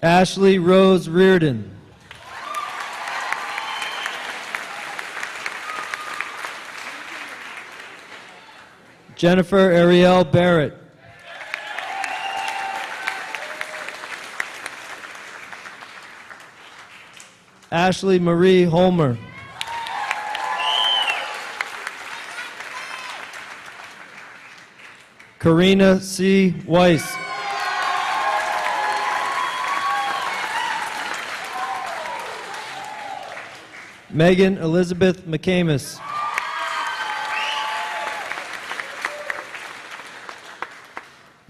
Ashley Rose Reardon. Jennifer Ariel Barrett. Ashley Marie Holmer. Karina C. Weiss. Megan Elizabeth McCamus.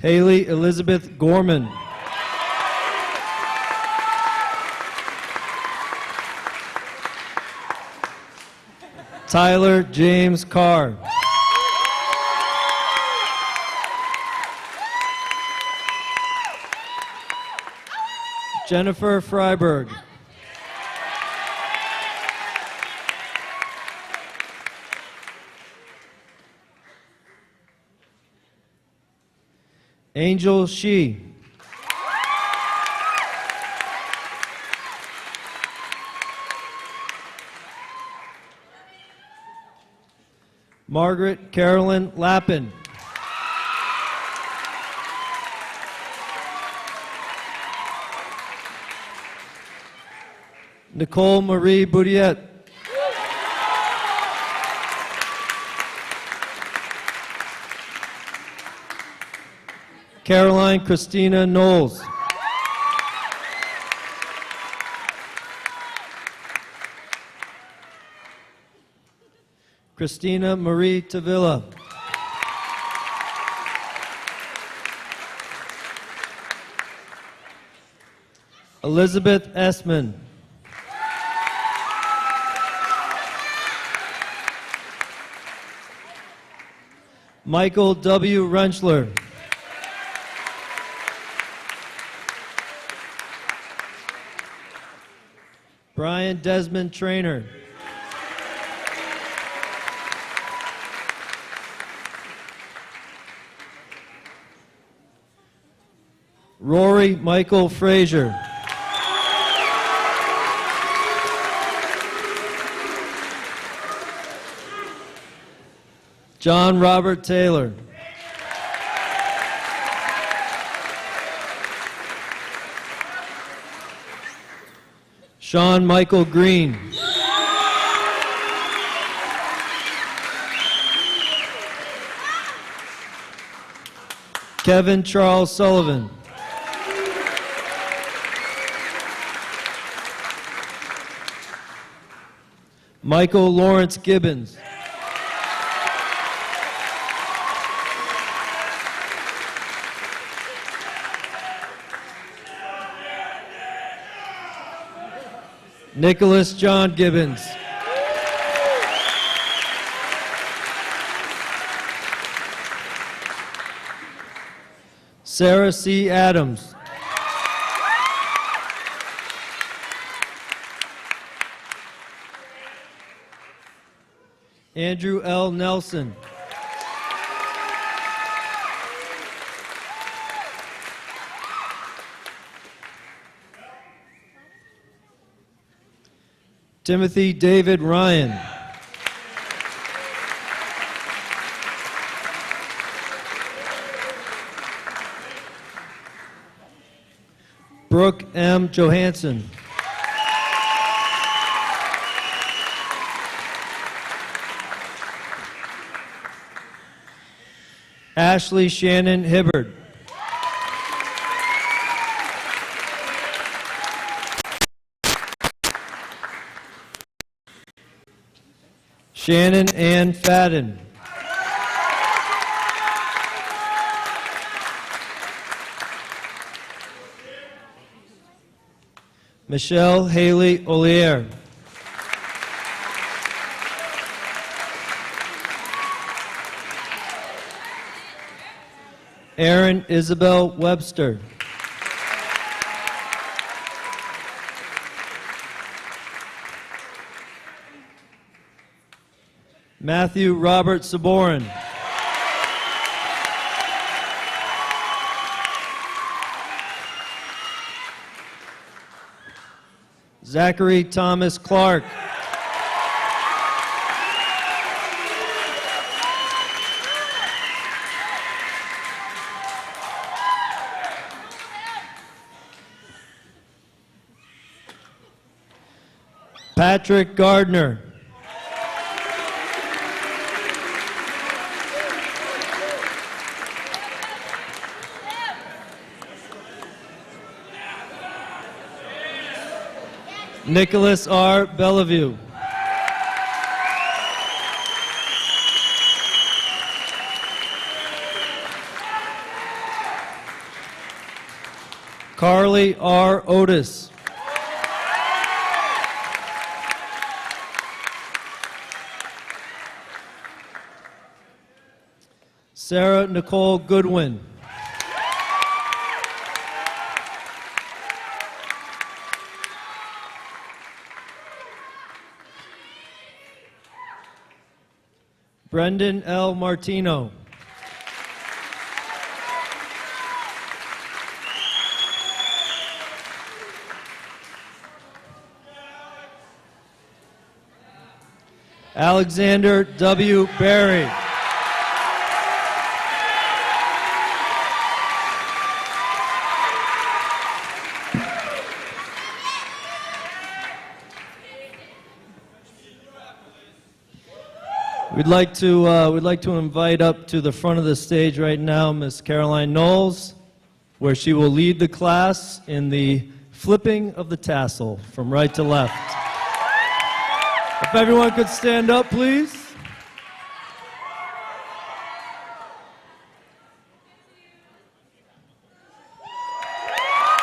Haley Elizabeth Gorman. Tyler James Carr. Jennifer Freiberg. Angel Shi. Margaret Carolyn Lappin. Nicole Marie Boudiette. Caroline Christina Knowles. Christina Marie Tavilla. Elizabeth Essman. Michael W. Renschler. Brian Desmond Trainer. Rory Michael Frazier. John Robert Taylor. Sean Michael Green. Kevin Charles Sullivan. Michael Lawrence Gibbons. Nicholas John Gibbons. Sarah C. Adams. Andrew L. Nelson. Timothy David Ryan. Brooke M. Johansson. Ashley Shannon Hibbard. Shannon Ann Fadden. Michelle Haley Olier. Erin Isabel Webster. Matthew Robert Saborin. Zachary Thomas Clark. Patrick Gardner. Nicholas R. Bellevue. Carly R. Otis. Sarah Nicole Goodwin. Brendan L. Martino. Alexander W. Berry. We'd like to invite up to the front of the stage right now Miss Caroline Knowles, where she will lead the class in the flipping of the tassel from right to left. If everyone could stand up, please.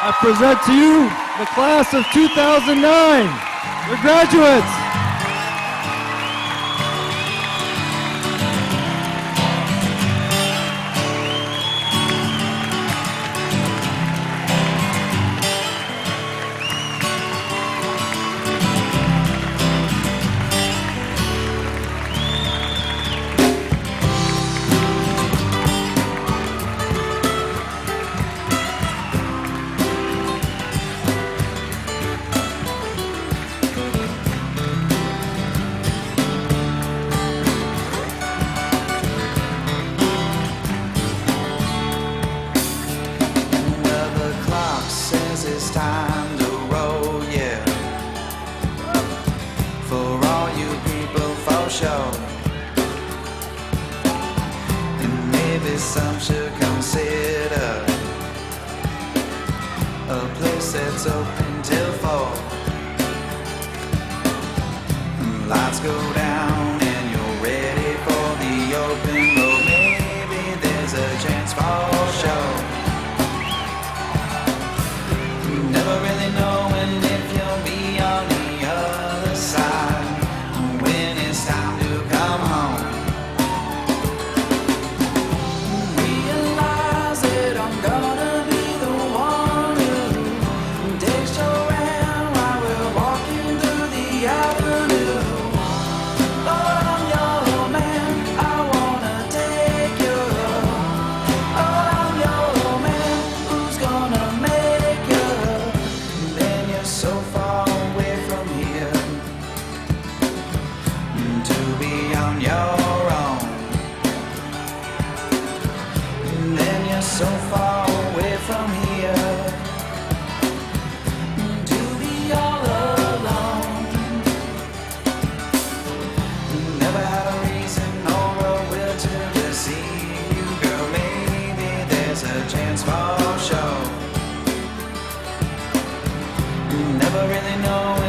I present to you the class of 2009, your graduates. Some should consider a place that's open till 4. Lights go down and you're ready for the open road. Maybe there's a chance for a show. Never really knowing if you'll be on the other side when it's time to come home. So far away from here to be all alone. Never had a reason or a will to deceive you, girl. Maybe there's a chance for show. Never really know